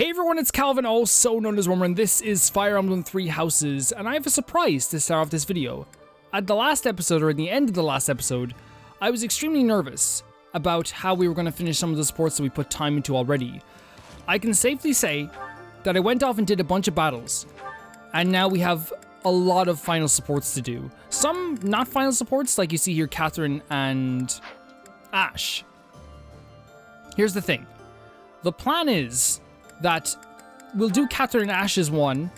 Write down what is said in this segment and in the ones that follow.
Hey everyone, it's Calvin, also known as Wormer, and this is Fire Emblem 3 Houses, and I have a surprise to start off this video. At the last episode, or at the end of the last episode, I was extremely nervous about how we were going to finish some of the supports that we put time into already. I can safely say that I went off and did a bunch of battles, and now we have a lot of final supports to do. Some not final supports, like you see here, Catherine and Ashe. Here's the thing. The plan is that we'll do Catherine and Ashe's one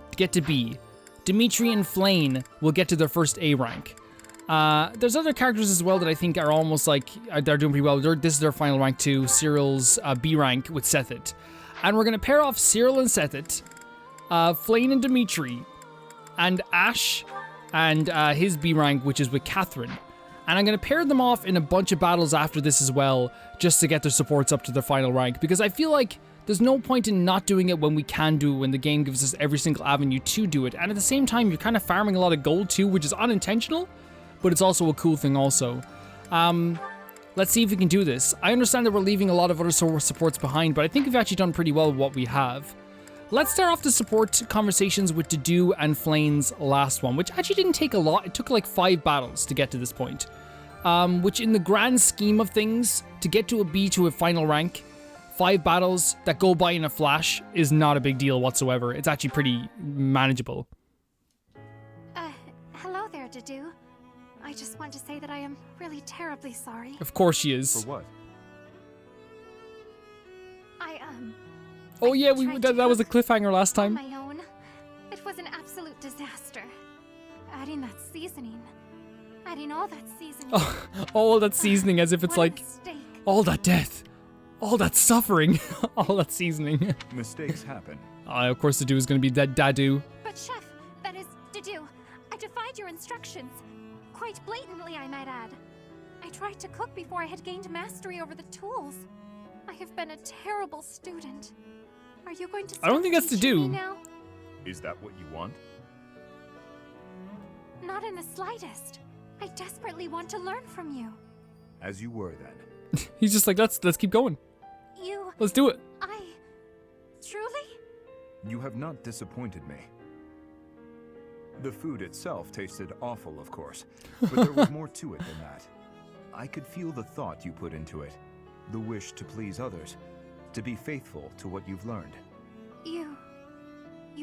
to get to B. Dimitri and Flayn will get to their first A rank. There's other characters as well that I think are almost like, they're doing pretty well. This is their final rank too, Cyril's B rank with Seteth. And we're going to pair off Cyril and Seteth, Flayn and Dimitri, and Ashe and his B rank, which is with Catherine. And I'm going to pair them off in a bunch of battles after this as well, just to get their supports up to their final rank, because I feel like there's no point in not doing it when we can do it, when the game gives us every single avenue to do it. And at the same time, you're kind of farming a lot of gold too, which is unintentional, but it's also a cool thing also. Let's see if we can do this. I understand that we're leaving a lot of other supports behind, but I think we've actually done pretty well with what we have. Let's start off the support conversations with Dedue and Flayn's last one, which actually didn't take a lot. It took like 5 battles to get to this point. Which in the grand scheme of things, to get to a B to a final rank, 5 battles that go by in a flash is not a big deal whatsoever. It's actually pretty manageable. Hello there, Dedue. I just want to say that I am really terribly sorry. Of course she is. For what? Oh yeah, that was a cliffhanger last time. On my own. It was an absolute disaster. Adding that seasoning. Adding all that seasoning. Oh, all that seasoning, as if it's like all that death. All that suffering, all that seasoning. Mistakes happen. Of course, Dedue is going to be that Dedue. But Chef, that is Dedue. I defied your instructions. Quite blatantly, I might add. I tried to cook before I had gained mastery over the tools. I have been a terrible student. Are you going to? I don't think that's Dedue. Now? Is that what you want? Not in the slightest. I desperately want to learn from you. As you were then. He's just like, let's keep going. Let's do it. Truly? You have not disappointed me. The food itself tasted awful, of course, but there was more to it than that. I could feel the thought you put into it, the wish to please others, to be faithful to what you've learned. You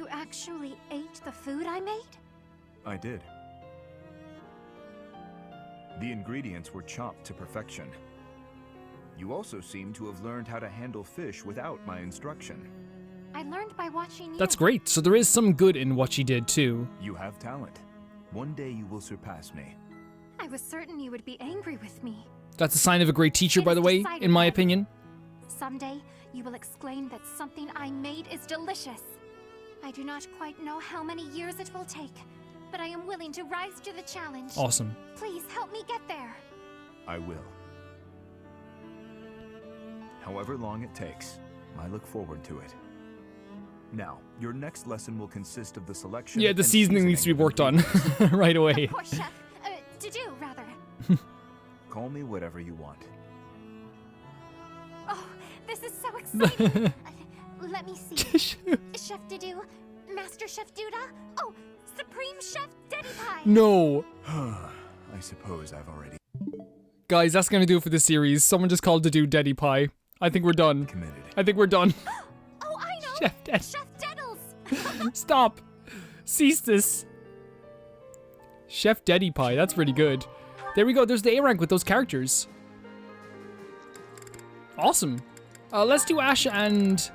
actually ate the food I made? I did. The ingredients were chopped to perfection. You also seem to have learned how to handle fish without my instruction. I learned by watching you. That's great. So there is some good in what she did too. You have talent. One day you will surpass me. I was certain you would be angry with me. That's a sign of a great teacher, by the way, in my opinion. Someday, you will exclaim that something I made is delicious. I do not quite know how many years it will take, but I am willing to rise to the challenge. Awesome. Please help me get there. I will. However long it takes, I look forward to it. Now, your next lesson will consist of the selection. Yeah, the seasoning needs to be worked on right away. Of course, Chef. Dedue, rather. Call me whatever you want. Oh, this is so exciting. Let me see. Chef Dedue, Master Chef Duda. Oh, Supreme Chef Dedue Pie. No. I suppose I've already Guys, that's gonna do it for this series. Someone just called Dedue Deddy Pie. I think we're done. committed. I think we're done. Oh, I know. Chef Ded. Chef Deddles. Stop. Cease this. Chef Deddy Pie. That's pretty good. There we go. There's the A rank with those characters. Awesome. Let's do Ashe and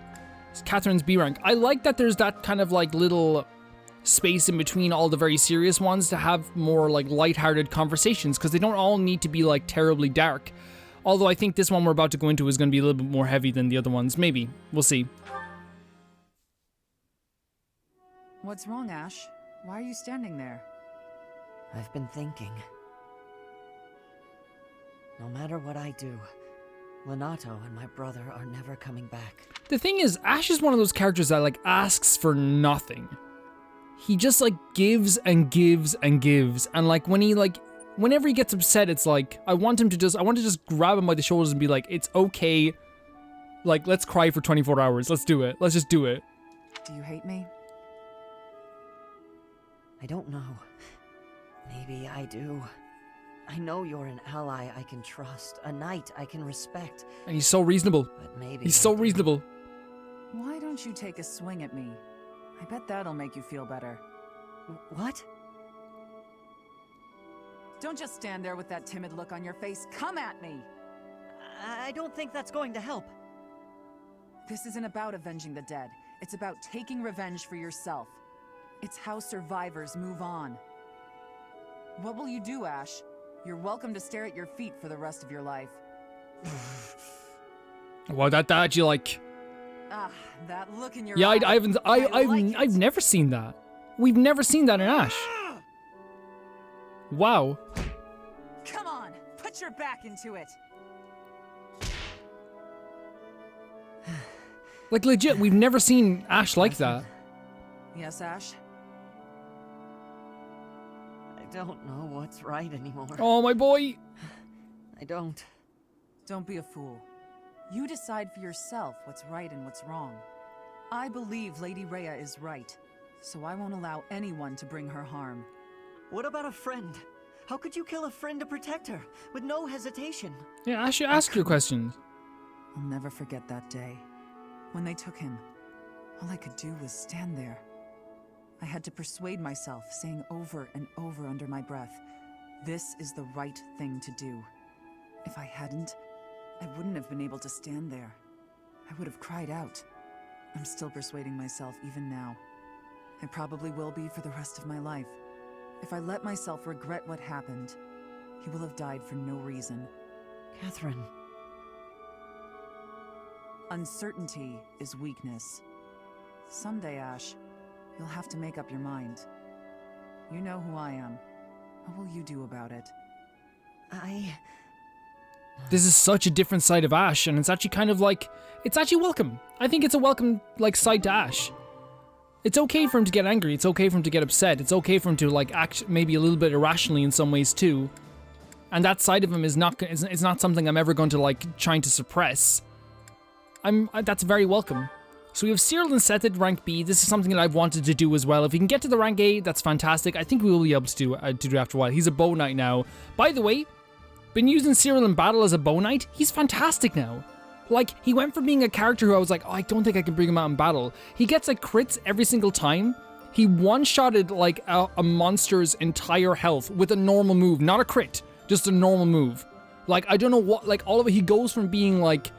Catherine's B rank. I like that there's that kind of like little space in between all the very serious ones to have more like lighthearted conversations, because they don't all need to be like terribly dark. Although I think this one we're about to go into is going to be a little bit more heavy than the other ones. Maybe. We'll see. What's wrong, Ashe? Why are you standing there? I've been thinking. No matter what I do, Lenato and my brother are never coming back. The thing is, Ashe is one of those characters that like asks for nothing. He just like gives and gives and gives, and like whenever he gets upset, it's like I want to just grab him by the shoulders and be like, it's okay, Like, let's cry for 24 hours. Let's do it. Let's just do it. Do you hate me? I don't know. Maybe I do. I know you're an ally I can trust, a knight I can respect. And he's so reasonable. But maybe He's so I do. reasonable. Why don't you take a swing at me? I bet that'll make you feel better. What? Don't just stand there with that timid look on your face. Come at me! I don't think that's going to help. This isn't about avenging the dead. It's about taking revenge for yourself. It's how survivors move on. What will you do, Ashe? You're welcome to stare at your feet for the rest of your life. Wow, that actually, like... Ah, that look in your Yeah, eye. I've never seen that. We've never seen that in Ashe. Wow. Come on, put your back into it. Like, legit, we've never seen Ashe like that. Yes, Ashe? I don't know what's right anymore. Oh, my boy. I don't. Don't be a fool. You decide for yourself what's right and what's wrong. I believe Lady Rhea is right, so I won't allow anyone to bring her harm. What about a friend? How could you kill a friend to protect her, with no hesitation? Yeah, Ashe, ask your questions. I'll never forget that day. When they took him, all I could do was stand there. I had to persuade myself, saying over and over under my breath, this is the right thing to do. If I hadn't, I wouldn't have been able to stand there. I would have cried out. I'm still persuading myself even now. I probably will be for the rest of my life. If I let myself regret what happened, he will have died for no reason. Catherine. Uncertainty is weakness. Someday, Ashe, you'll have to make up your mind. You know who I am. What will you do about it? This is such a different side of Ashe, and it's actually kind of like... It's actually welcome. I think it's a welcome, like, side to Ashe. It's okay for him to get angry. It's okay for him to get upset. It's okay for him to, like, act maybe a little bit irrationally in some ways, too. And that side of him is not something I'm ever going to, like, trying to suppress. That's very welcome. So we have Cyril and Seteth, rank B. This is something that I've wanted to do as well. If he can get to the rank A, that's fantastic. I think we will be able to do after a while. He's a bow knight now. By the way, been using Cyril in battle as a bow knight. He's fantastic now. Like, he went from being a character who I was like, oh, I don't think I can bring him out in battle. He gets, like, crits every single time. He one-shotted, like, a monster's entire health with a normal move. Not a crit, just a normal move. Like, I don't know what, like, all of it, he goes from being, like,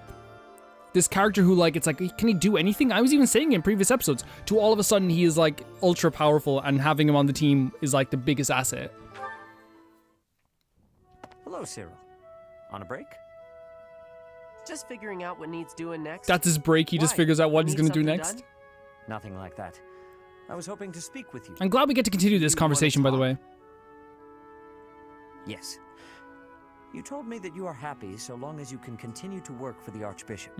this character who, like, it's like, can he do anything? I was even saying in previous episodes, to all of a sudden he is, like, ultra powerful, and having him on the team is, like, the biggest asset. Hello, Cyril. On a break? Just figuring out what needs doing next. That's his break. He just figures out what he's going to do next. Done? Nothing like that. I was hoping to speak with you. I'm glad we get to continue this conversation, by the way. Yes. You told me that you are happy so long as you can continue to work for the Archbishop.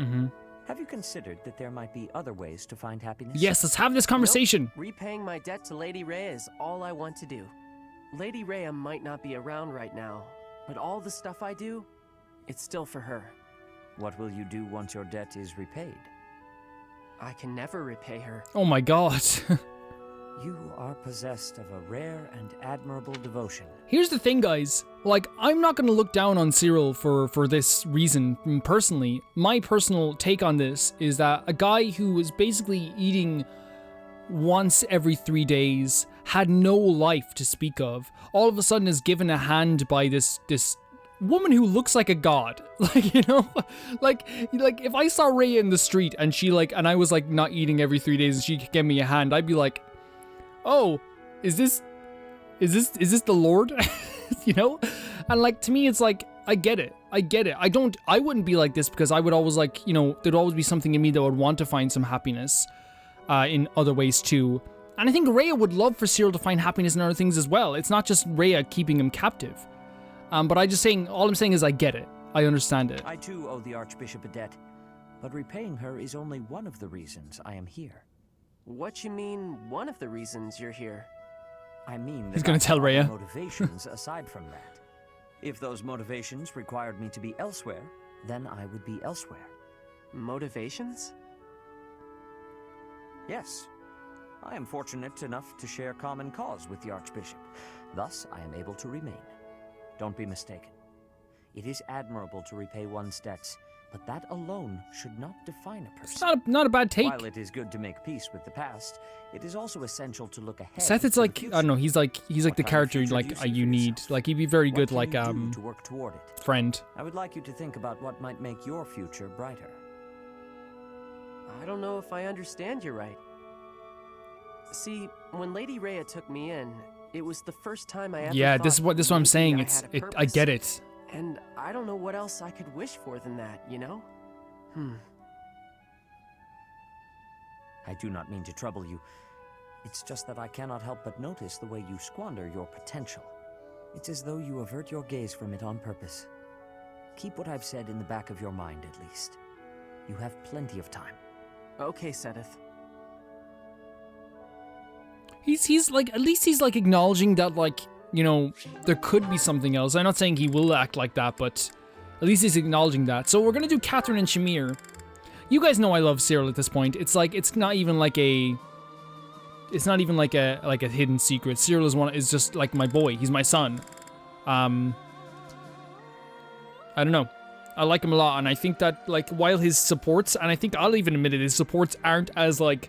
Have you considered that there might be other ways to find happiness? Yes, let's have this conversation. Nope. Repaying my debt to Lady Rhea is all I want to do. Lady Rhea might not be around right now, but all the stuff I do, it's still for her. What will you do once your debt is repaid? I can never repay her. Oh my god. You are possessed of a rare and admirable devotion. Here's the thing, guys. Like, I'm not going to look down on Cyril for this reason, personally. My personal take on this is that a guy who was basically eating once every 3 days, had no life to speak of, all of a sudden is given a hand by this woman who looks like a god. Like, you know, like if I saw Rhea in the street and she and I was like not eating every 3 days and she could give me a hand, I'd be like, oh, is this the Lord? You know? And like, to me, it's like, I get it. I wouldn't be like this because I would always like, you know, there'd always be something in me that would want to find some happiness in other ways too. And I think Rhea would love for Cyril to find happiness in other things as well. It's not just Rhea keeping him captive. But all I'm saying is I get it. I understand it. I too owe the Archbishop a debt, but repaying her is only one of the reasons I am here. What you mean, one of the reasons you're here? I mean, he's gonna tell Rhea. Motivations aside from that. If those motivations required me to be elsewhere, then I would be elsewhere. motivations? Yes. I am fortunate enough to share common cause with the Archbishop. Thus, I am able to remain. Don't be mistaken. It is admirable to repay one's debts, but that alone should not define a person. It's not a bad take. While it is good to make peace with the past, it is also essential to look ahead. Seth, it's like, I don't know, he's like the character like you need. Like, he'd be very good like to work toward it? friend. I would like you to think about what might make your future brighter. I don't know if I understand you right. See, when Lady Rhea took me in, it was the first time I ever Yeah, thought this is what I'm saying. maybe I had a I get purpose. it. And I don't know what else I could wish for than that, you know? I do not mean to trouble you. It's just that I cannot help but notice the way you squander your potential. It's as though you avert your gaze from it on purpose. Keep what I've said in the back of your mind, at least. You have plenty of time. Okay, Seteth. He's like, at least he's like acknowledging that, like, you know, there could be something else. I'm not saying he will act like that, but at least he's acknowledging that. So we're gonna do Catherine and Shamir. You guys know I love Cyril at this point. It's like, it's not even like a hidden secret. Cyril is just like my boy. He's my son. I don't know. I like him a lot, and I think that, like, while his supports, and I think I'll even admit it, his supports aren't as, like,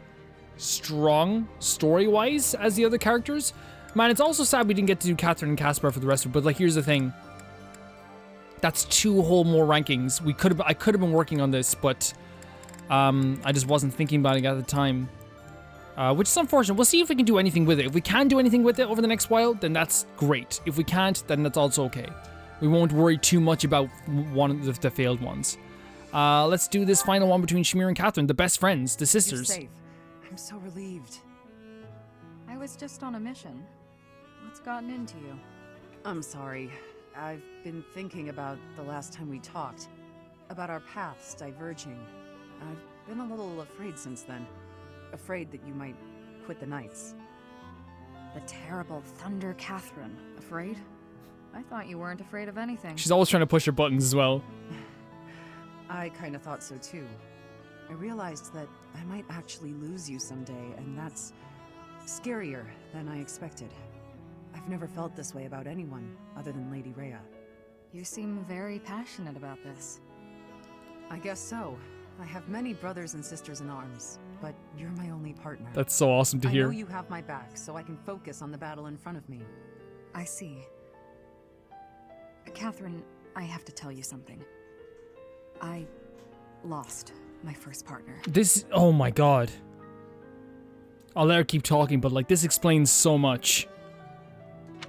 strong story-wise as the other characters. Man, it's also sad we didn't get to do Catherine and Caspar for the rest of it, but, like, here's the thing. That's 2 whole more rankings. I could have been working on this, but I just wasn't thinking about it at the time. Which is unfortunate. We'll see if we can do anything with it. If we can do anything with it over the next while, then that's great. If we can't, then that's also okay. We won't worry too much about one of the failed ones. Let's do this final one between Shamir and Catherine, the best friends, the sisters. You're safe. I'm so relieved. I was just on a mission. What's gotten into you? I'm sorry. I've been thinking about the last time we talked. About our paths diverging. I've been a little afraid since then. Afraid that you might quit the Knights. The terrible Thunder Catherine. Afraid? I thought you weren't afraid of anything. She's always trying to push her buttons as well. I kind of thought so too. I realized that I might actually lose you someday, and that's scarier than I expected. I've never felt this way about anyone other than Lady Rhea. You seem very passionate about this. I guess so. I have many brothers and sisters in arms, but you're my only partner. That's so awesome to I hear. know you have my back, so I can focus on the battle in front of me. I see. Catherine, I have to tell you something. I lost my first partner. This, oh my god. I'll let her keep talking, but like, this explains so much.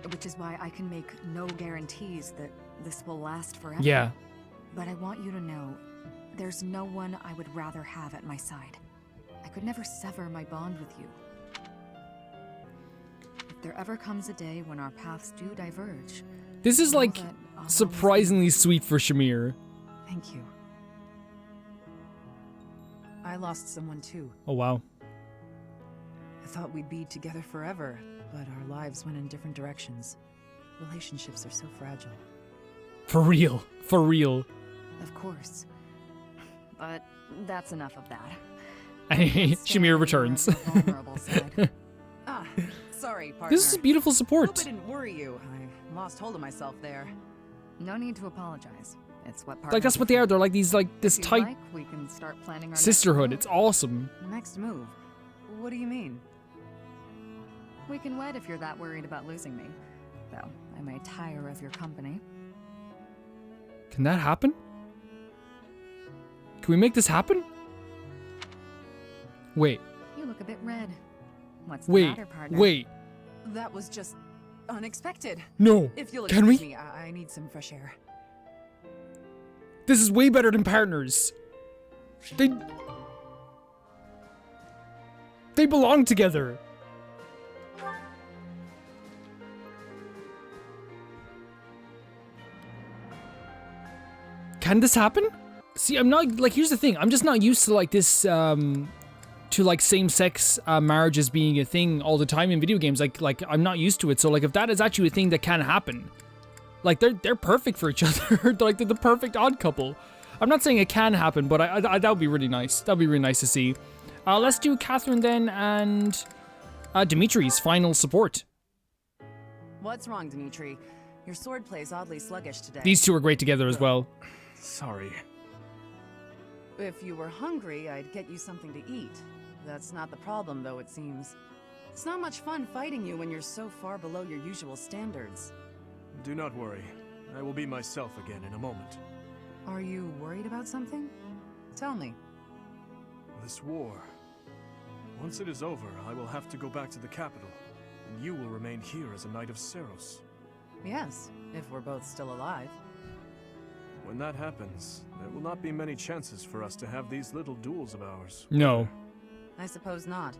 Which is why I can make no guarantees that this will last forever. Yeah. But I want you to know, there's no one I would rather have at my side. I could never sever my bond with you. If there ever comes a day when our paths do diverge, This is like surprisingly sweet for Shamir. Thank you. I lost someone too. Oh wow. I thought we'd be together forever, but our lives went in different directions. Relationships are so fragile. For real. For real. of course. But that's enough of that. Shamir returns. Vulnerable side. Ah, sorry, partner. This is beautiful Hope support. I didn't worry you. I lost hold of myself there. No need to apologize. It's what Like, that's what they are. They're like these, like, this If you tight like, we can start planning our sisterhood. next It's awesome. Next move? What do you mean? move. We can wed if you're that worried about losing me. Though, I may tire of your company. Can that happen? Can we make this happen? Wait. You look a bit red. What's the Wait. matter, partner? Wait. That was just unexpected. No. If you'll Can excuse we? me, I need some fresh air. This is way better than partners. They belong together. Can this happen? See, I'm not, like, here's the thing. I'm just not used to, like, this, to, like, same-sex marriages being a thing all the time in video games. Like, I'm not used to it. So, like, if that is actually a thing that can happen, like, they're perfect for each other. Like, they're the perfect odd couple. I'm not saying it can happen, but that would be really nice. That would be really nice to see. Let's do Catherine then, and Dimitri's final support. What's wrong, Dimitri? Your sword play's oddly sluggish today. These two are great together as well. Sorry. If you were hungry, I'd get you something to eat. That's not the problem, though, it seems. It's not much fun fighting you when you're so far below your usual standards. Do not worry. I will be myself again in a moment. Are you worried about something? Tell me. This war. Once it is over, I will have to go back to the capital, and you will remain here as a Knight of Seiros. Yes, if we're both still alive. When that happens, there will not be many chances for us to have these little duels of ours. No. I suppose not.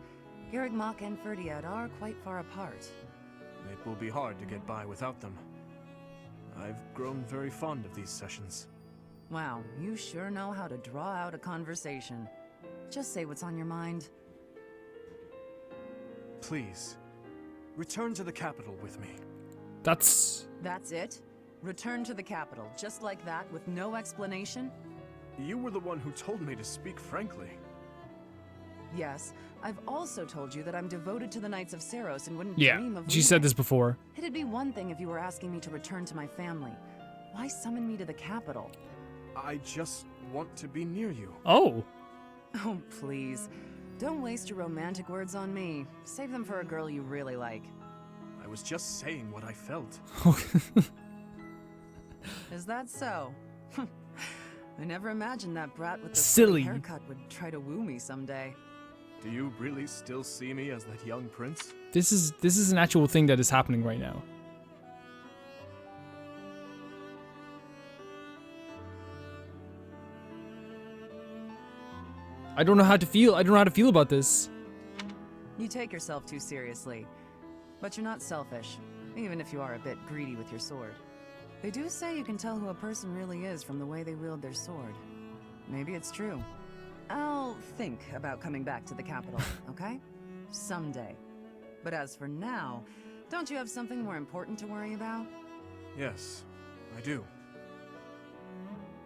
Garreg and Ferdiad are quite far apart. It will be hard to get by without them. I've grown very fond of these sessions. Wow, you sure know how to draw out a conversation. Just say what's on your mind. Please, return to the capital with me. That's it? Return to the capital, just like that, with no explanation? You were the one who told me to speak frankly. Yes, I've also told you that I'm devoted to the Knights of Seiros and wouldn't dream of she said leaving. this before. It'd be one thing if you were asking me to return to my family. Why summon me to the capital? I just want to be near you. Oh. Oh, please. Don't waste your romantic words on me. Save them for a girl you really like. I was just saying what I felt. Is that so? I never imagined that brat with the silly haircut would try to woo me someday. Do you really still see me as that young prince? This is an actual thing that is happening right now. I don't know how to feel. I don't know how to feel about this. You take yourself too seriously. But you're not selfish, even if you are a bit greedy with your sword. They do say you can tell who a person really is from the way they wield their sword. Maybe it's true. I'll think about coming back to the capital, okay? Someday. But as for now, don't you have something more important to worry about? Yes, I do.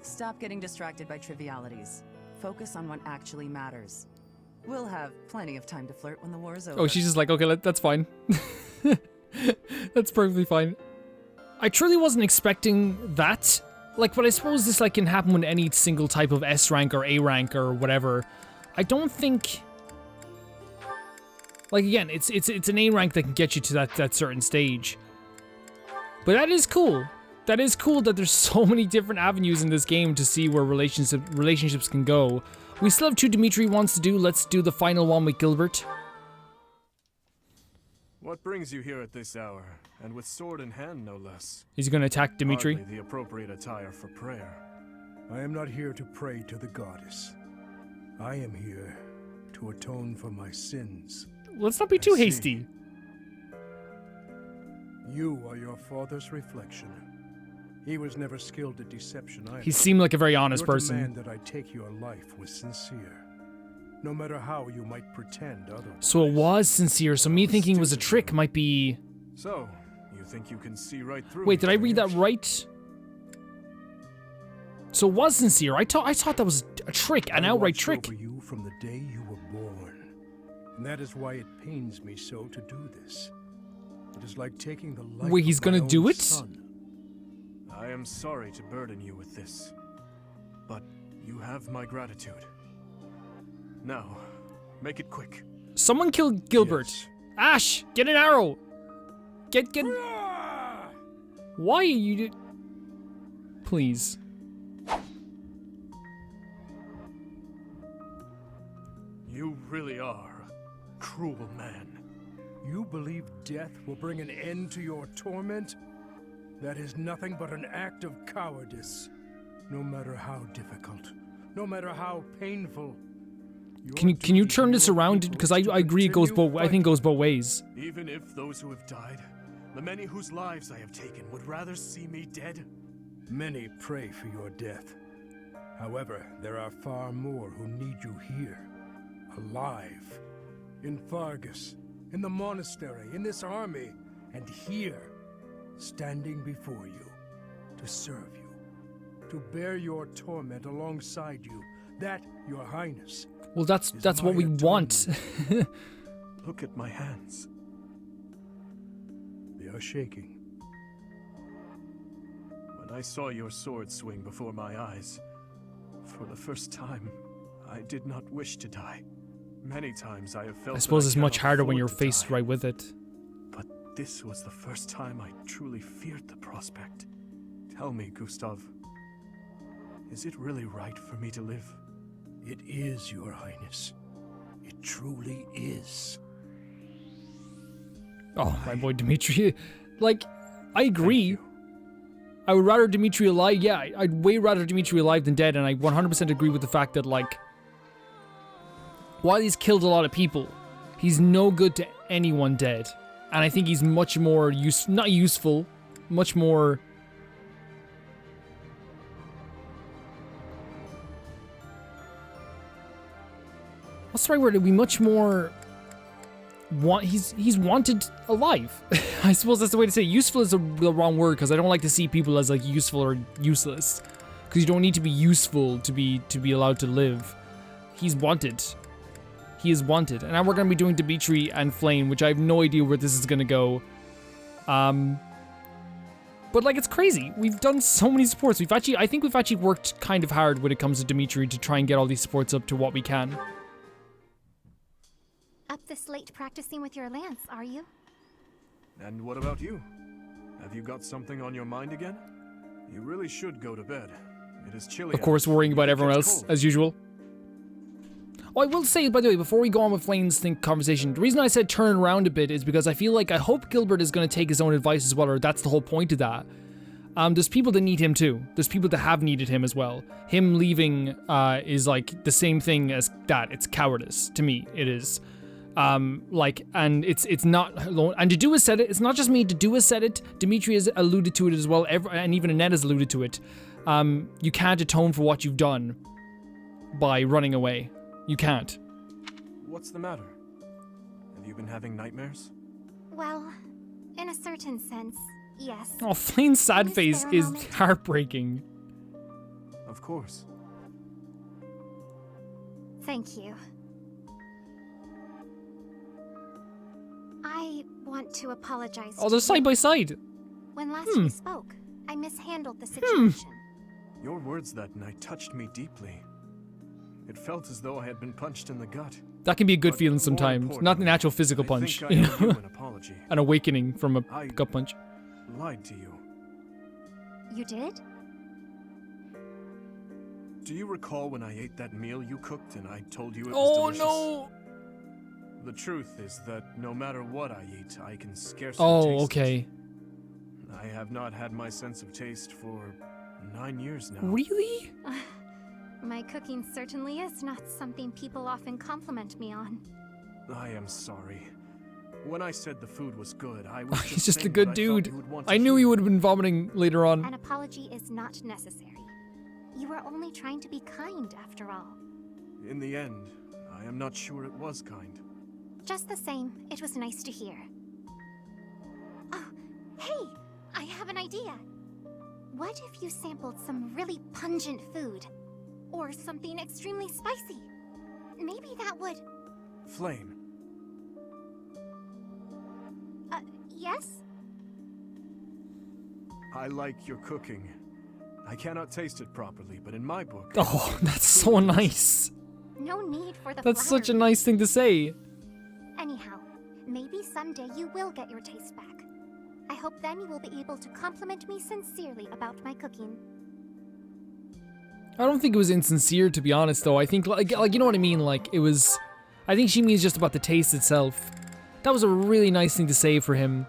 Stop getting distracted by trivialities. Focus on what actually matters. We'll have plenty of time to flirt when the war is over. Oh, she's just like, okay, that's fine. That's perfectly fine. I truly wasn't expecting that. Like, but I suppose this can happen with any single type of S rank or A rank or whatever. I don't think... Like, again, it's an A rank that can get you to that certain stage. But that is cool. That is cool that there's so many different avenues in this game to see where relationships can go. We still have 2 Dimitri wants to do. Let's do the final one with Gilbert. What brings you here at this hour, and with sword in hand no less? He's gonna attack Dimitri. Hardly the appropriate attire for prayer. I am not here to pray to the goddess. I am here to atone for my sins. Let's not be too hasty. You are your father's reflection. He was never skilled at deception either. He seemed like a very honest Your person. demand that I take your life was sincere, no matter how you might pretend otherwise. So it was sincere, so me thinking it was a trick might be... So, you think you can see right through Wait, did I me, read that Ashe? right? So it was sincere. I thought that was a trick, an outright trick. I watched over you from the day you were born, and that is why it pains me so to do this. It is like taking the life Wait, he's of my gonna do own it? son. I am sorry to burden you with this, but you have my gratitude. Now, make it quick. Someone killed Gilbert. Yes. Ashe, get an arrow. Get. Why are you? Please. You really are a cruel man. You believe death will bring an end to your torment? That is nothing but an act of cowardice. No matter how difficult, no matter how painful. Can you turn this around? Because I agree it goes both. I think it goes both ways. Even if those who have died, the many whose lives I have taken, would rather see me dead. Many pray for your death. However, there are far more who need you here, alive, in Fargus, in the monastery, in this army, and here, standing before you, to serve you, to bear your torment alongside you. That, your highness. Well, that's what we want. Look at my hands. They are shaking. When I saw your sword swing before my eyes, for the first time, I did not wish to die. Many times I have felt I suppose it's much cannot harder when afford you're to faced die. right with it. But this was the first time I truly feared the prospect. Tell me, Gustav, is it really right for me to live? It is, your highness. It truly is. Oh, my boy Dimitri. Like, I agree. I would rather Dimitri alive. Yeah, I'd way rather Dimitri alive than dead, and I 100% agree with the fact that, like, while he's killed a lot of people, he's no good to anyone dead. And I think he's much more not useful, much more... What's the right word? It'd be much more... He's wanted alive. I suppose that's the way to say it. Useful is the wrong word, because I don't like to see people as, like, useful or useless. Because you don't need to be useful to be allowed to live. He's wanted. He is wanted. And now we're going to be doing Dimitri and Flayn, which I have no idea where this is going to go. But, like, it's crazy. We've done so many supports. I think we've actually worked kind of hard when it comes to Dimitri to try and get all these supports up to what we can. Up this late practicing with your lance, are you? And what about you? Have you got something on your mind again? You really should go to bed. It is chilly. Of course, worrying about everyone else, as usual. Oh, I will say, by the way, before we go on with Flayn's conversation, the reason I said turn around a bit is because I feel like I hope Gilbert is going to take his own advice as well, or that's the whole point of that. There's people that need him too. There's people that have needed him as well. Him leaving is like the same thing as that. It's cowardice. To me, it is. And it's not alone. And Dedue has said it. It's not just me. Dedue has said it. Dimitri has alluded to it as well. And even Annette has alluded to it. You can't atone for what you've done by running away. You can't. What's the matter? Have you been having nightmares? Well, in a certain sense, yes. Oh, Flayn's sad Can I face spare a is moment? heartbreaking. Of course. Thank you. I want to apologize Oh, they're to side you. by side. When last we spoke, I mishandled the situation. Your words that night touched me deeply. It felt as though I had been punched in the gut. That can be a good But feeling more sometimes. Not an actual physical importantly, punch. I You think I owe know? you an apology. An awakening from a I- gut punch. Lied to you. You did? Do you recall when I ate that meal you cooked and I told you it was Oh delicious? no! The truth is that no matter what I eat, I can scarcely Oh, taste okay. it. I have not had my sense of taste for 9 years now. Really? My cooking certainly is not something people often compliment me on. I am sorry. When I said the food was good, I was He's just a saying good what I thought dude. you would want to I knew hear. he would have been vomiting later on. An apology is not necessary. You were only trying to be kind, after all. In the end, I am not sure it was kind. Just the same, it was nice to hear. Oh, hey! I have an idea. What if you sampled some really pungent food? Or something extremely spicy? Maybe that would... Flayn, Yes? I like your cooking. I cannot taste it properly, but in my book... Oh, that's so nice. No need for the That's such a flattery. nice thing to say. Anyhow, maybe someday you will get your taste back. I hope then you will be able to compliment me sincerely about my cooking. I don't think it was insincere, to be honest, though. I think, like you know what I mean? Like, it was... I think she means just about the taste itself. That was a really nice thing to say for him.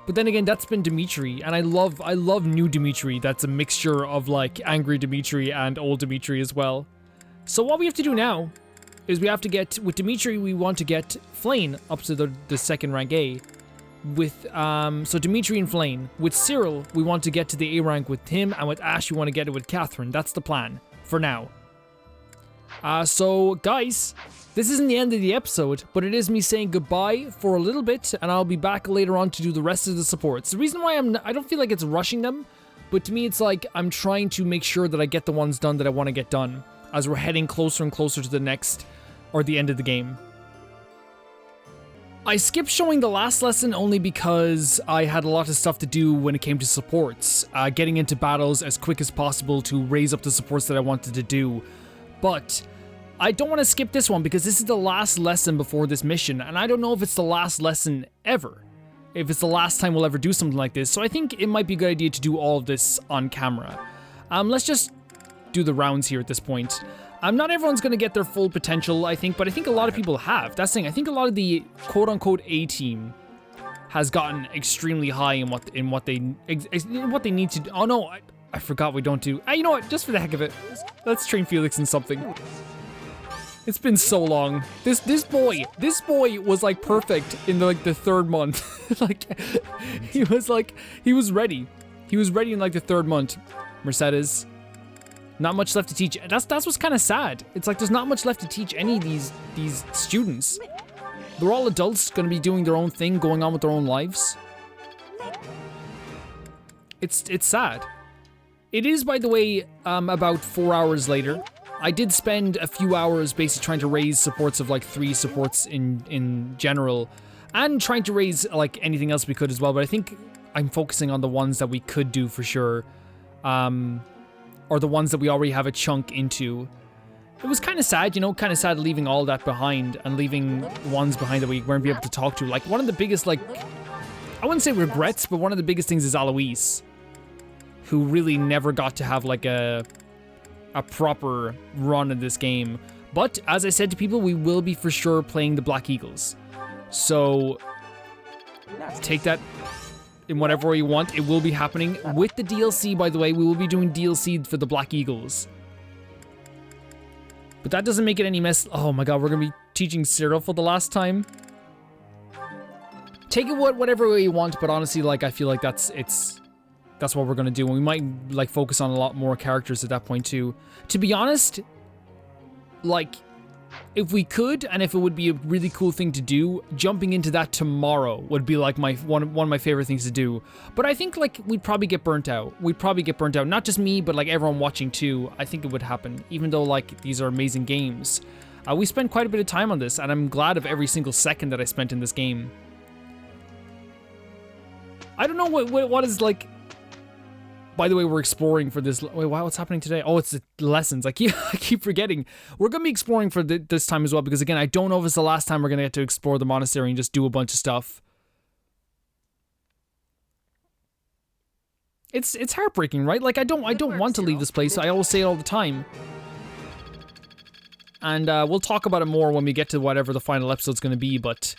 But then again, that's been Dimitri, and I love new Dimitri. That's a mixture of, like, angry Dimitri and old Dimitri as well. So what we have to do now is we have to get... With Dimitri, we want to get Flayn up to the second rank A. With, so Dimitri and Flayn. With Cyril, we want to get to the A rank with him, and with Ashe, we want to get it with Catherine. That's the plan, for now. So, guys, this isn't the end of the episode, but it is me saying goodbye for a little bit, and I'll be back later on to do the rest of the supports. The reason why I don't feel like it's rushing them, But to me, it's like I'm trying to make sure that I get the ones done that I want to get done as we're heading closer and closer to the next, or the end of the game. I skipped showing the last lesson only because I had a lot of stuff to do when it came to supports, getting into battles as quick as possible to raise up the supports that I wanted to do. But I don't want to skip this one because this is the last lesson before this mission, and I don't know if it's the last lesson ever. If it's the last time we'll ever do something like this, so I think it might be a good idea to do all of this on camera. Let's just do the rounds here at this point. Not everyone's gonna get their full potential, I think, but I think a lot of people have. That's the thing. I think a lot of the quote-unquote A team has gotten extremely high in what they need to do. Oh no, I forgot we don't do. You know what? Just for the heck of it, let's train Felix in something. It's been so long. This boy was like perfect in the 3rd month. Like he was ready. He was ready in like the 3rd month. Mercedes, not much left to teach. That's what's kind of sad. It's like there's not much left to teach any of these students. They're all adults, gonna be doing their own thing, going on with their own lives. It's sad. It is, by the way, about 4 hours later. I did spend a few hours basically trying to raise supports of like 3 supports in general, and trying to raise like anything else we could as well, but I think I'm focusing on the ones that we could do for sure, or the ones that we already have a chunk into. It was kind of sad, you know, kind of sad leaving all that behind and leaving ones behind that we weren't able to talk to. Like one of the biggest, like, I wouldn't say regrets, but one of the biggest things is Alois, who really never got to have like a proper run in this game. But as I said to people, we will be for sure playing the Black Eagles. So take that in whatever way you want. It will be happening with the DLC, by the way. We will be doing DLC for the Black Eagles. But that doesn't make it any mess. Oh my god, we're gonna be teaching Cyril for the last time. Take it whatever way you want, but honestly, like, I feel like that's what we're gonna do, and we might like focus on a lot more characters at that point too. To be honest, like, if we could, and if it would be a really cool thing to do, jumping into that tomorrow would be like one of my favorite things to do. But I think like we'd probably get burnt out. We'd probably get burnt out, not just me, but like everyone watching too. I think it would happen, even though like these are amazing games. We spent quite a bit of time on this, and I'm glad of every single second that I spent in this game. I don't know what is like. By the way, we're exploring for this. Wait, wow, what's happening today? Oh, it's the lessons. I keep forgetting. We're gonna be exploring for this time as well, because again, I don't know if it's the last time we're gonna get to explore the monastery and just do a bunch of stuff. It's heartbreaking, right? Like I don't want to leave this place. I always say it all the time. And we'll talk about it more when we get to whatever the final episode's gonna be. But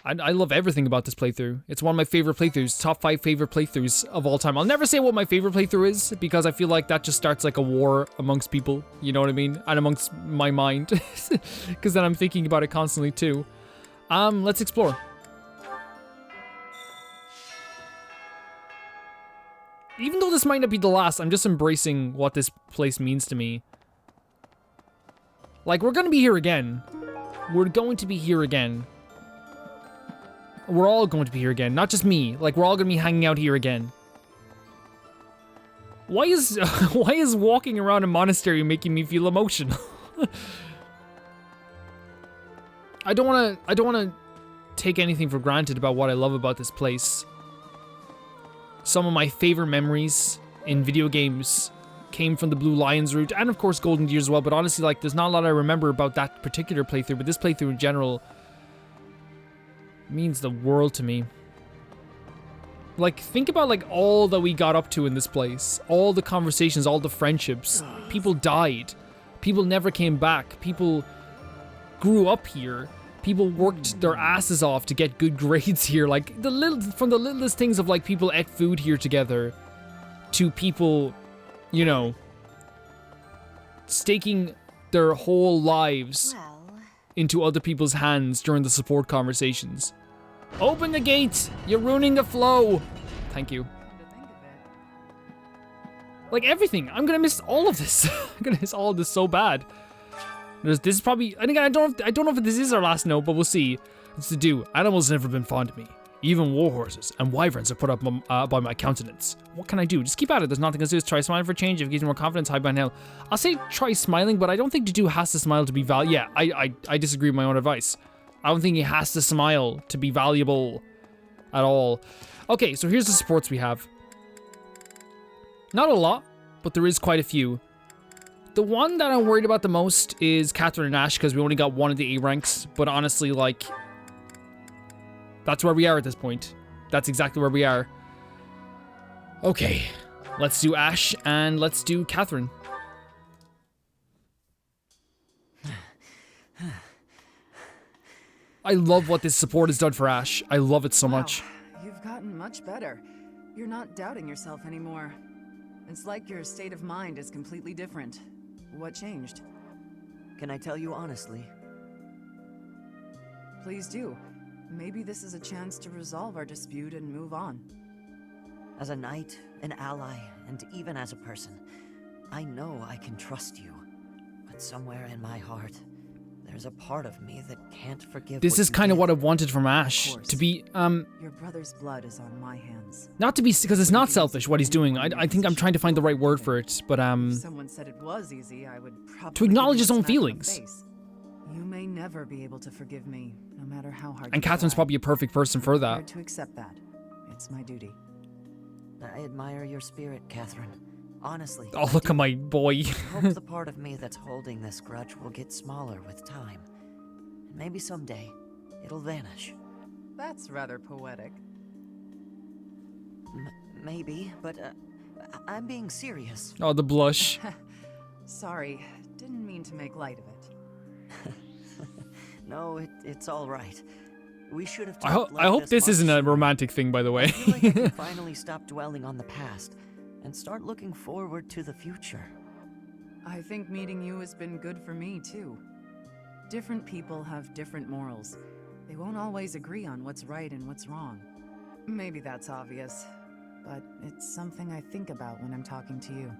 I love everything about this playthrough. It's one of my favorite playthroughs, top 5 favorite playthroughs of all time. I'll never say what my favorite playthrough is, because I feel like that just starts like a war amongst people, you know what I mean? And amongst my mind, because then I'm thinking about it constantly too. Let's explore. Even though this might not be the last, I'm just embracing what this place means to me. Like, we're gonna be here again. We're going to be here again. We're all going to be here again, not just me. Like, we're all gonna be hanging out here again. Why is walking around a monastery making me feel emotional? I don't wanna take anything for granted about what I love about this place. Some of my favorite memories in video games came from the Blue Lions route, and of course Golden Gears as well, but honestly, like, there's not a lot I remember about that particular playthrough, but this playthrough in general means the world to me. Like, think about like all that we got up to in this place, all the conversations, all the friendships. People died, people never came back, people grew up here, people worked their asses off to get good grades here. Like, from the littlest things of like people ate food here together, to people, you know, staking their whole lives into other people's hands during the support conversations. Open the gate! You're ruining the flow! Thank you. Like, everything. I'm gonna miss all of this. I'm gonna miss all of this so bad. This is probably, and again, I don't know if this is our last note, but we'll see. It's to do. Animals have never been fond of me. Even war horses and wyverns are put up by my countenance. What can I do? Just keep at it. There's nothing to do. Try smiling for change. If it gives you more confidence, hide behind hell. I'll say try smiling, but I don't think Dedue has to smile to be valuable. Yeah, I disagree with my own advice. I don't think he has to smile to be valuable at all. Okay, so here's the supports we have. Not a lot, but there is quite a few. The one that I'm worried about the most is Catherine and Ashe, because we only got one of the A ranks, but honestly, like, that's where we are at this point. That's exactly where we are. Okay, let's do Ashe and let's do Catherine. I love what this support has done for Ashe. I love it so much. You've gotten much better. You're not doubting yourself anymore. It's like your state of mind is completely different. What changed? Can I tell you honestly? Please do. Maybe this is a chance to resolve our dispute and move on. As a knight, an ally, and even as a person, I know I can trust you. But somewhere in my heart, there's a part of me that can't forgive. This is kind of what I wanted from Ashe. To be, your brother's blood is on my hands. Not to be, because it's not selfish what he's doing. I think I'm trying to find the right word for it, but If someone said it was easy, I would probably to acknowledge his own give you a feelings. smack in the face. You may never be able to forgive me, no matter how hard. And you Catherine's try. probably a perfect person for I'm that. prepared to accept that. It's my duty. I admire your spirit, Catherine. Honestly. Oh, look at my boy. I hope the part of me that's holding this grudge will get smaller with time. And maybe someday, it'll vanish. That's rather poetic. Maybe, but I'm being serious. Oh, the blush. Sorry, didn't mean to make light of it. No, it's all right. We should have I talked like hope this much isn't a sooner. romantic thing, by the way. I feel like I can finally stop dwelling on the past and start looking forward to the future. I think meeting you has been good for me, too. Different people have different morals. They won't always agree on what's right and what's wrong. Maybe that's obvious, but it's something I think about when I'm talking to you.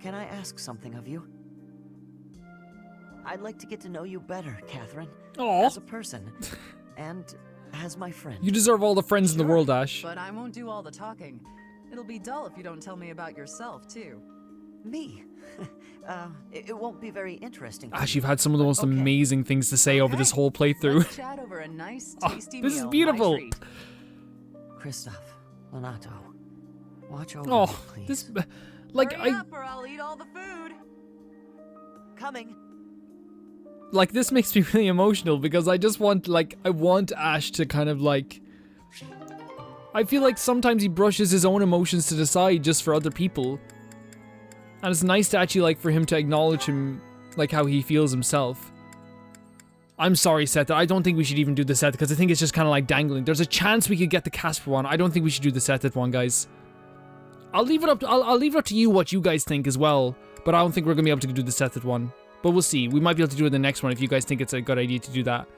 Can I ask something of you? I'd like to get to know you better, Catherine. Aw. As a person, and as my friend. You deserve all the friends in the world, Ashe. But I won't do all the talking. It'll be dull if you don't tell me about yourself, too. Me? It won't be very interesting. Ashe, you've had some of the most amazing things to say over this whole playthrough. Let's chat over a nice, tasty This is meal, beautiful. my treat. Christoph, Lonato, watch over Oh, me, please. this, like, Hurry up or I'll eat all the food. Coming. Like, this makes me really emotional because I just want, like, I want Ashe to kind of, like, I feel like sometimes he brushes his own emotions to the side just for other people. And it's nice to actually, like, for him to acknowledge him, like, how he feels himself. I'm sorry, Seteth. I don't think we should even do the Seteth because I think it's just kind of like dangling. There's a chance we could get the Caspar one. I don't think we should do the Seteth one, guys. I'll leave it up. I'll leave it up to you what you guys think as well. But I don't think we're gonna be able to do the Seteth one. But we'll see. We might be able to do it in the next one if you guys think it's a good idea to do that.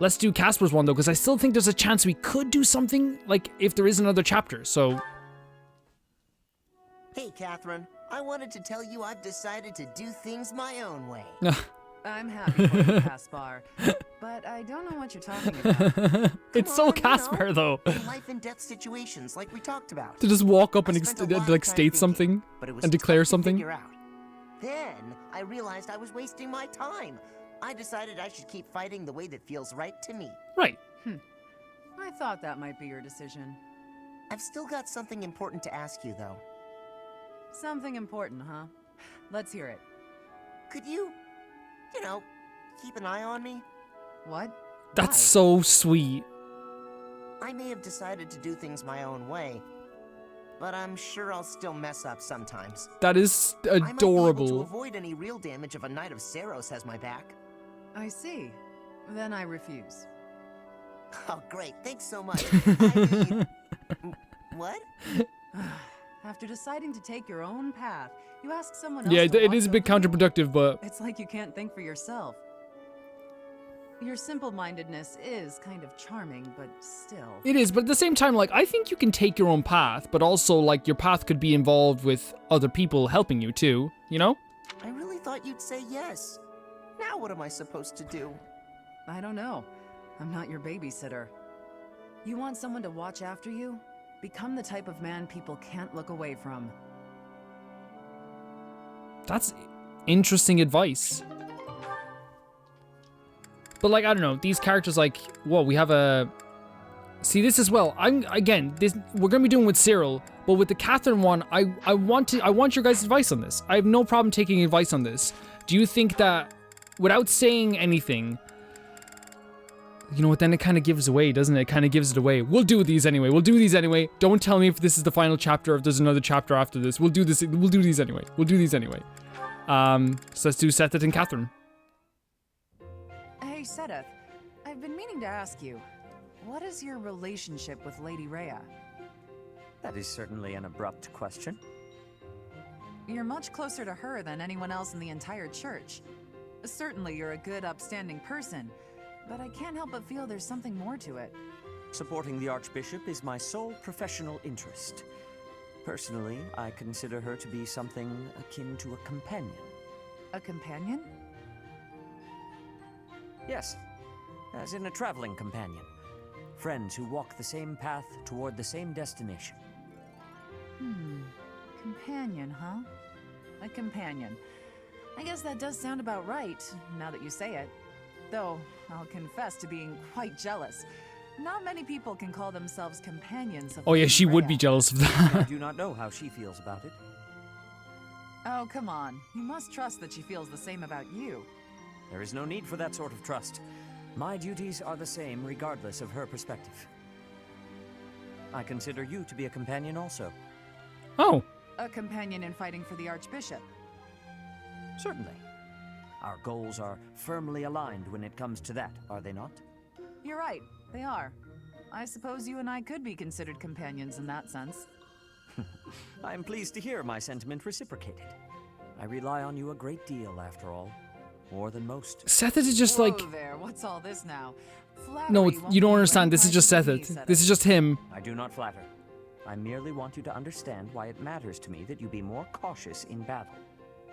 Let's do Caspar's one though, because I still think there's a chance we could do something like if there is another chapter. So. Hey, Catherine. I wanted to tell you I've decided to do things my own way. I'm happy for you, Caspar, but I don't know what you're talking about. It's so Caspar though. In life and death situations like we talked about. To just walk up and like state something and declare something. Then I realized I was wasting my time. I decided I should keep fighting the way that feels right to me. Right. I thought that might be your decision. I've still got something important to ask you, though. Something important, huh? Let's hear it. Could you, keep an eye on me? What? That's Why? so sweet. I may have decided to do things my own way, but I'm sure I'll still mess up sometimes. That is I might be able to adorable. avoid any real damage if a Knight of Seiros has my back. I see. Then I refuse. Oh, great. Thanks so much. I mean... What? After deciding to take your own path, you ask someone else Yeah, to it watch is a bit over you? counterproductive, but It's like you can't think for yourself. Your simple-mindedness is kind of charming, but still. it is. But at the same time, like, I think you can take your own path, but also, like, your path could be involved with other people helping you too, you know? I really thought you'd say yes. Now what am I supposed to do? I don't know. I'm not your babysitter. You want someone to watch after you? Become the type of man people can't look away from. That's interesting advice. But like, I don't know, these characters like, whoa, we have a... See, this as well. We're gonna be doing with Cyril, but with the Catherine one, I want your guys' advice on this. I have no problem taking advice on this. Do you think that, without saying anything, you know what, then it kind of gives away, doesn't it? It kind of gives it away. We'll do these anyway. We'll do these anyway. Don't tell me if this is the final chapter or if there's another chapter after this. We'll do this. We'll do these anyway. We'll do these anyway. So let's do Seteth and Catherine. Hey, Seteth. I've been meaning to ask you, what is your relationship with Lady Rhea? That is certainly an abrupt question. You're much closer to her than anyone else in the entire church. Certainly you're a good, upstanding person, but I can't help but feel there's something more to it. Supporting the Archbishop is my sole professional interest. Personally, I consider her to be something akin to a companion. A companion? Yes, as in a traveling companion. Friends who walk the same path toward the same destination. Companion, huh? A companion. I guess that does sound about right, now that you say it. Though, I'll confess to being quite jealous. Not many people can call themselves companions of Oh yeah, Lady she would Rhea. be jealous of I that. do not know how she feels about it. Oh, come on. You must trust that she feels the same about you. There is no need for that sort of trust. My duties are the same regardless of her perspective. I consider you to be a companion also. Oh. A companion in fighting for the Archbishop. Certainly. Our goals are firmly aligned when it comes to that, are they not? You're right, they are. I suppose you and I could be considered companions in that sense. I am pleased to hear my sentiment reciprocated. I rely on you a great deal, after all. More than most. Seteth is just Whoa like... there, what's all this now? No, Flattery won't you don't do understand. This is any just harm to me, Seteth. This is just him. I do not flatter. I merely want you to understand why it matters to me that you be more cautious in battle.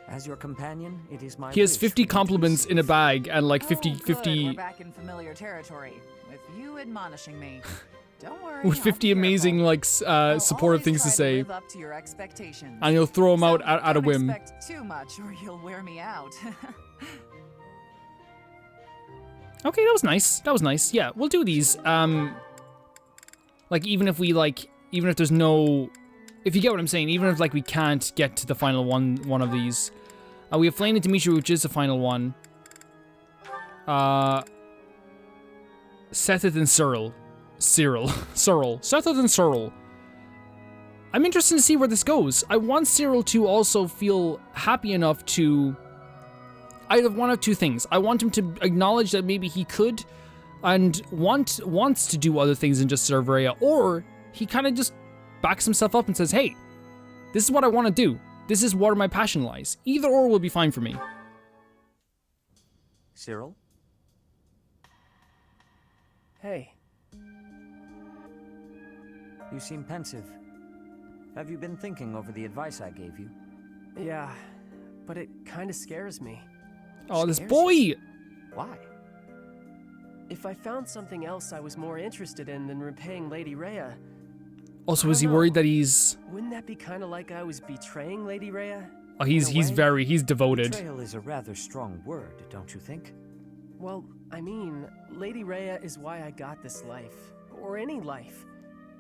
As your companion, it is my He has wish 50 for you to compliments in a bag and like 50... Oh, good. 50 We're back in familiar territory, with you admonishing me. Don't worry, with I'll 50 be amazing, careful. like, I'll supportive always things to try say. live up to your expectations. And you'll throw him out So at a don't whim. expect too much, or you'll wear me out. Okay, that was nice. That was nice. Yeah, we'll do these. Like, even if there's no... If you get what I'm saying, even if, like, we can't get to the final one of these. We have Flayn and Dimitri, which is the final one. Seteth and Cyril. Cyril. Seteth and Cyril. I'm interested to see where this goes. I want Cyril to also feel happy enough to... Either one of two things. I want him to acknowledge that maybe he could and wants to do other things than just serve Rhea, or he kind of just backs himself up and says, hey, this is what I want to do. This is where my passion lies. Either or will be fine for me. Cyril? Hey. You seem pensive. Have you been thinking over the advice I gave you? Yeah, but it kind of scares me. Oh, this Scares boy! you? Why? If I found something else I was more interested in than repaying Lady Rhea... Also, is he worried that he's... Wouldn't that be kind of like I was betraying Lady Rhea? Oh, he's devoted. Betrayal is a rather strong word, don't you think? Well, I mean, Lady Rhea is why I got this life. Or any life.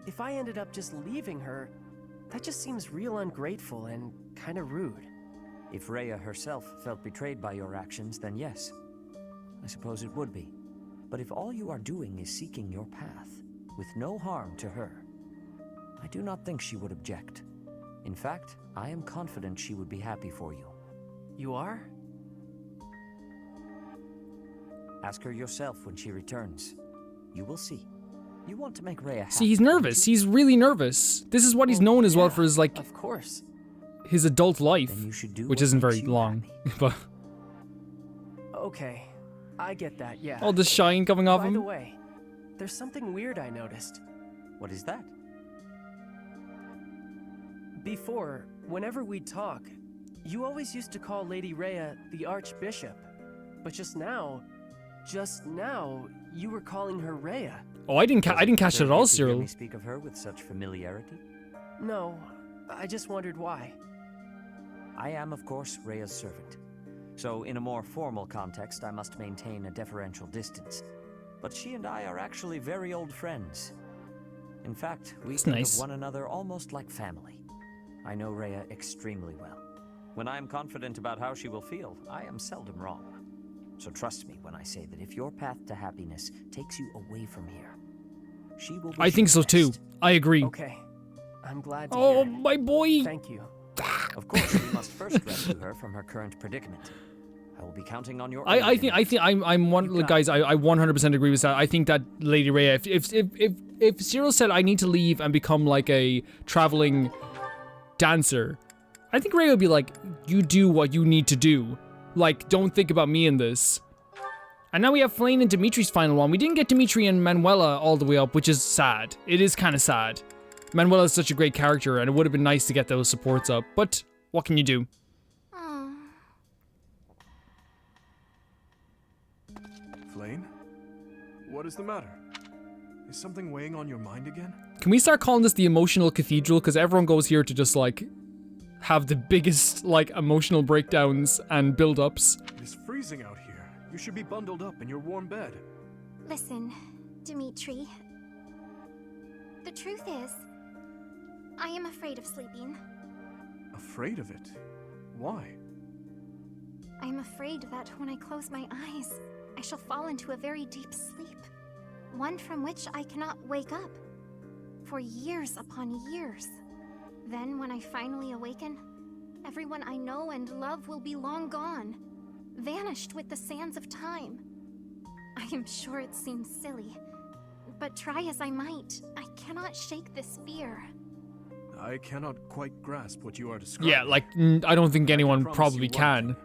If I ended up just leaving her, that just seems real ungrateful and kind of rude. If Rhea herself felt betrayed by your actions, then yes. I suppose it would be. But if all you are doing is seeking your path, with no harm to her, I do not think she would object. In fact, I am confident she would be happy for you. You are? Ask her yourself when she returns. You will see. You want to make Rhea happy. See, he's nervous. He's really nervous. This is what he's known as well for his, like... Of course. His adult life, which isn't very long, but... Okay, I get that, yeah. All the shine coming off him. By the way, there's something weird I noticed. What is that? Before, whenever we'd talk, you always used to call Lady Rhea the Archbishop. But just now, you were calling her Rhea. Oh, I didn't catch it at all, Cyril. You speak of her with such familiarity? No, I just wondered why. I am, of course, Rhea's servant. So, in a more formal context, I must maintain a deferential distance. But she and I are actually very old friends. In fact, we think of one another almost like family. I know Rhea extremely well. When I am confident about how she will feel, I am seldom wrong. So trust me when I say that if your path to happiness takes you away from here, she will. I think so too. I agree. Okay, I'm glad to Oh, hear it. my boy. Thank you. Of course, we must first rescue her from her current predicament. I will be counting on your. I think I'm one guys. I 100% agree with that. I think that Lady Rhea, if Cyril said I need to leave and become like a traveling dancer, I think Rhea would be like, you do what you need to do. Like, don't think about me in this. And now we have Flayn and Dimitri's final one. We didn't get Dimitri and Manuela all the way up, which is sad. It is kind of sad. Manuela is such a great character, and it would have been nice to get those supports up. But what can you do? Flayn? What is the matter? Is something weighing on your mind again? Can we start calling this the emotional cathedral? Because everyone goes here to just, like, have the biggest, like, emotional breakdowns and build-ups. It's freezing out here. You should be bundled up in your warm bed. Listen, Dimitri. The truth is, I am afraid of sleeping. Afraid of it? Why? I am afraid that when I close my eyes, I shall fall into a very deep sleep. One from which I cannot wake up. For years upon years. Then, when I finally awaken, everyone I know and love will be long gone, vanished with the sands of time. I am sure it seems silly, but try as I might, I cannot shake this fear. I cannot quite grasp what you are describing. Yeah, like, I don't think anyone probably can.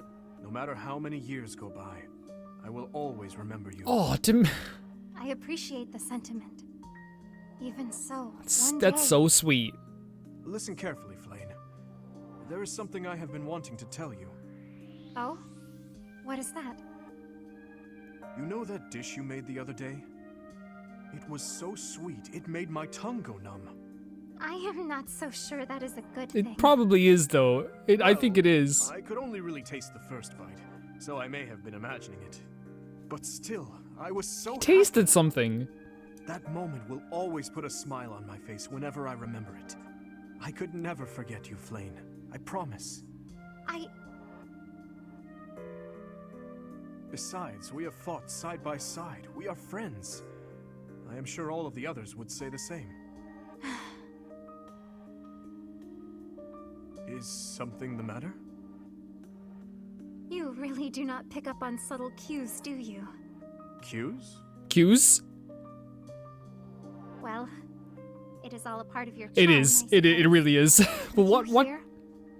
No matter how many years go by, I will always remember you. Oh, I appreciate the sentiment. Even so, that's so sweet. Listen carefully, Flayn. There is something I have been wanting to tell you. Oh? What is that? You know that dish you made the other day? It was so sweet, it made my tongue go numb. I am not so sure that is a good thing. It probably is, though. I think it is. I could only really taste the first bite, so I may have been imagining it. But still, I was so Tasted happy. something. That moment will always put a smile on my face whenever I remember it. I could never forget you, Flayn. I promise. Besides, we have fought side by side. We are friends. I am sure all of the others would say the same. Is something the matter? You really do not pick up on subtle cues, do you? Cues? Cues? Well, it is all a part of your charm, It is. It really is. But what? Here,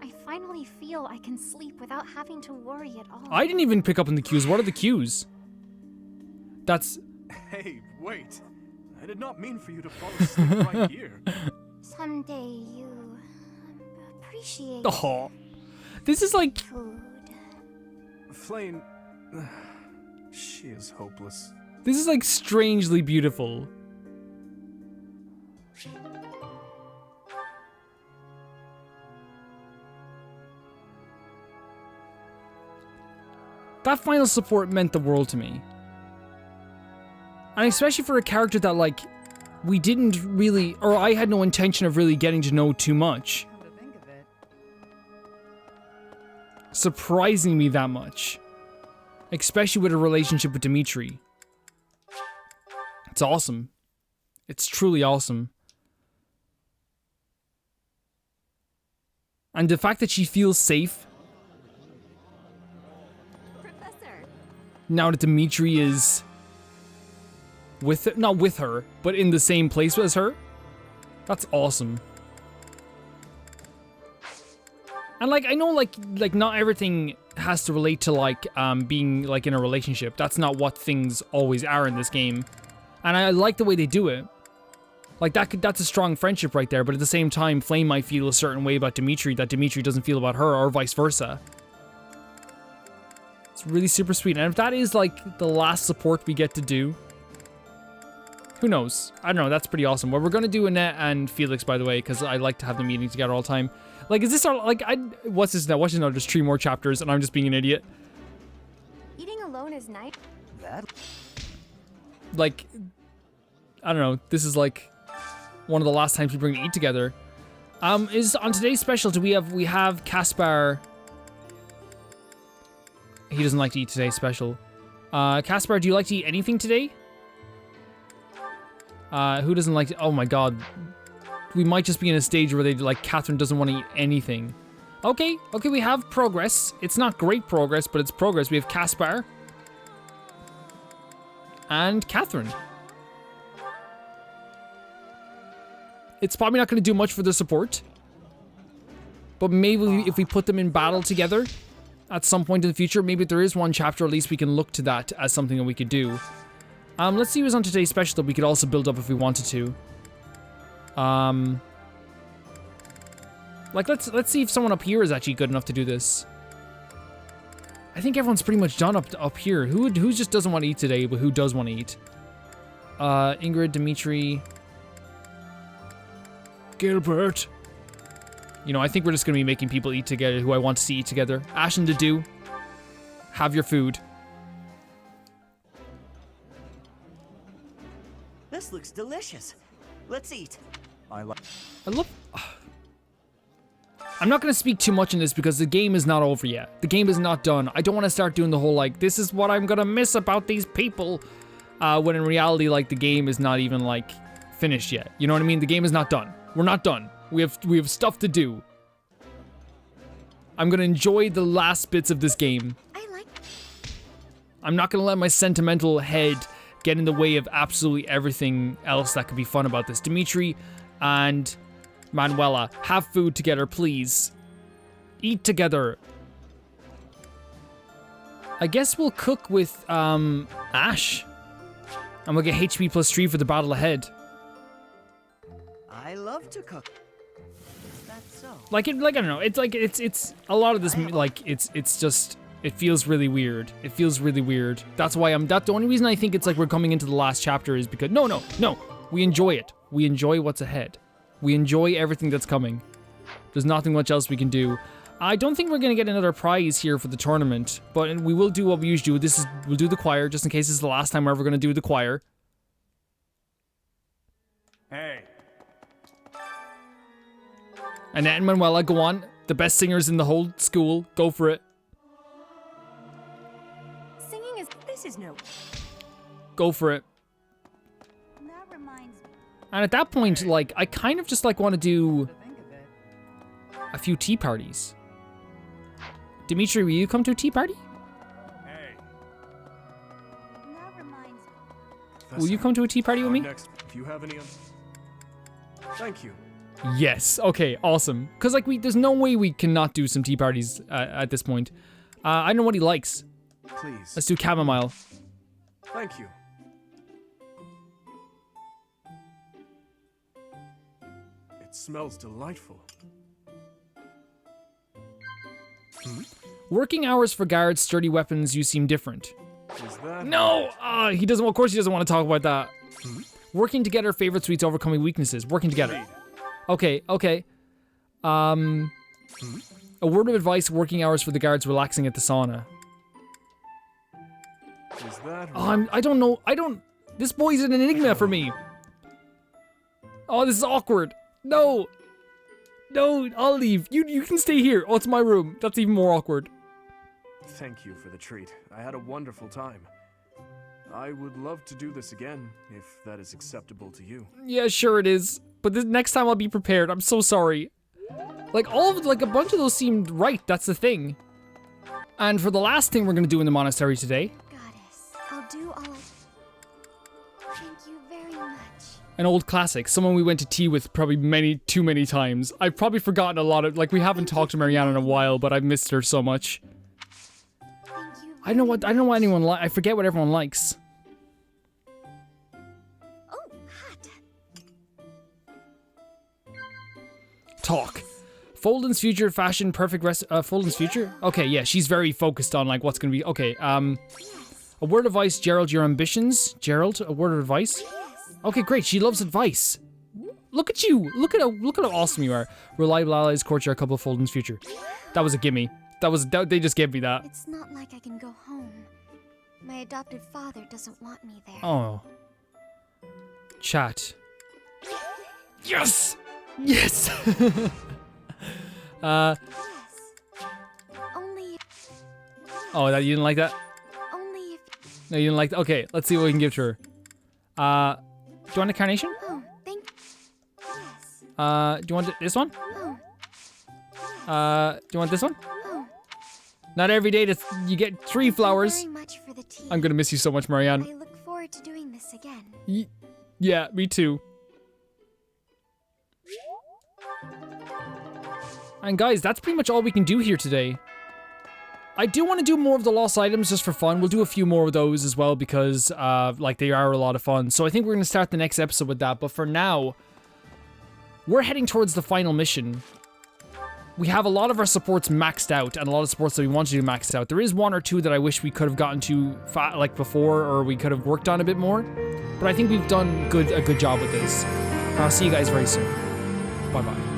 I finally feel I can sleep without having to worry at all. I didn't even pick up on the cues. What are the cues? That's... Hey, wait. I did not mean for you to fall asleep right here. Someday you appreciate Oh. This is like... food. Flayn... she is hopeless. This is like strangely beautiful. That final support meant the world to me. And especially for a character that, like, we didn't really, or I had no intention of really getting to know too much. Surprising me that much. Especially with a relationship with Dimitri. It's awesome. It's truly awesome. And the fact that she feels safe. Professor. Now that Dimitri is with her, not with her, but in the same place as her. That's awesome. And like, I know like not everything has to relate to like being like in a relationship. That's not what things always are in this game. And I like the way they do it. Like that's a strong friendship right there, but at the same time, Flayn might feel a certain way about Dimitri that Dimitri doesn't feel about her, or vice versa. It's really super sweet. And if that is like the last support we get to do, Who knows? I don't know. That's pretty awesome. Well, we're gonna do Annette and Felix, by the way, because I like to have them meeting together all the time. Like, is this our, like, what's this now? What's this now? There's 3 more chapters and I'm just being an idiot. Eating alone is nice. Like, I don't know. This is like one of the last times we're going to eat together. Is on today's special, we have Caspar. He doesn't like to eat today's special. Caspar, do you like to eat anything today? Who doesn't like to, oh my god. We might just be in a stage where like Catherine doesn't want to eat anything. Okay, we have progress. It's not great progress, but it's progress. We have Caspar and Catherine. It's probably not going to do much for the support, but maybe if we put them in battle together at some point in the future, maybe if there is one chapter, at least we can look to that as something that we could do. Let's see who's on today's special that we could also build up if we wanted to. Like, let's see if someone up here is actually good enough to do this. I think everyone's pretty much done up here. Who just doesn't want to eat today, but who does want to eat? Ingrid, Dimitri, Gilbert. You know, I think we're just going to be making people eat together who I want to see eat together. Ashe and Dedue, have your food. This looks delicious. Let's eat. I'm not going to speak too much in this because the game is not over yet. The game is not done. I don't want to start doing the whole, like, this is what I'm going to miss about these people. When in reality, like, the game is not even, like, finished yet. You know what I mean? The game is not done. We're not done. We have stuff to do. I'm going to enjoy the last bits of this game. I'm not going to let my sentimental head get in the way of absolutely everything else that could be fun about this. Dimitri and Manuela, have food together, please. Eat together. I guess we'll cook with Ashe. And we'll get HP +3 for the battle ahead. I love to cook. That's so. Like I don't know. It's like it's a lot of this, like it's just, it feels really weird. It feels really weird. That's why that's the only reason I think it's like we're coming into the last chapter is because no. We enjoy it. We enjoy what's ahead. We enjoy everything that's coming. There's nothing much else we can do. I don't think we're gonna get another prize here for the tournament, but we will do what we usually do. We'll do the choir just in case this is the last time we're ever gonna do the choir. Hey. Annette and Manuela, go on. The best singers in the whole school. Go for it. Singing is... This is no... Go for it. That reminds me. And at that point, like, I kind of just, like, want to do a few tea parties. Dimitri, will you come to a tea party? Hey. That reminds me. Will you come to a tea party with me? Next, if you have any... Thank you. Yes. Okay, awesome. Because, like, there's no way we cannot do some tea parties at this point. I know what he likes. Please. Let's do chamomile. Thank you. It smells delightful. Working hours for guards, sturdy weapons, you seem different. Is that... No! He doesn't, of course he doesn't want to talk about that. Working together, favorite sweets, overcoming weaknesses. Working together. Okay. A word of advice, working hours for the guards, relaxing at the sauna. Is that... I don't know. This boy's an enigma for me. Oh, this is awkward. No, I'll leave. You can stay here. Oh, it's my room. That's even more awkward. Thank you for the treat. I had a wonderful time. I would love to do this again, if that is acceptable to you. Yeah, sure it is. But the next time I'll be prepared. I'm so sorry. Like, a bunch of those seemed right. That's the thing. And for the last thing we're gonna do in the monastery today. Goddess, I'll do all Thank you very much. An old classic. Someone we went to tea with probably too many times. I've probably forgotten a lot of, like, we haven't talked to Marianne in a while, but I've missed her so much. I don't know what anyone likes. I forget what everyone likes. Oh, hot. Talk. Folden's future fashion, perfect rest. Folden's future? Okay, yeah, she's very focused on, like, what's gonna be. Okay, a word of advice, Gerald, your ambitions. Gerald, a word of advice? Yes. Okay, great. She loves advice. Look at you. Look at how awesome you are. Reliable allies, courtier, couple of Fulton's future. That was a gimme. They just gave me that. It's not like I can go home. My adopted father doesn't want me there. Oh. Chat. Yes! Yes! Yes. Only if... Oh, that you didn't like that? Only if... No, you didn't like that? Okay, let's see what we can give to her. Do you want a carnation? Oh, thank... Yes. Do you want this one? Oh. Do you want this one? Oh. Not every day that you get 3 flowers. Thank you very much for the tea. I'm gonna miss you so much, Marianne. I look forward to doing this again. Yeah, me too. And guys, that's pretty much all we can do here today. I do want to do more of the lost items just for fun. We'll do a few more of those as well because like they are a lot of fun. So I think we're going to start the next episode with that. But for now, we're heading towards the final mission. We have a lot of our supports maxed out and a lot of supports that we want to do maxed out. There is 1 or 2 that I wish we could have gotten to like before, or we could have worked on a bit more. But I think we've done a good job with this. I'll see you guys very soon. Bye-bye.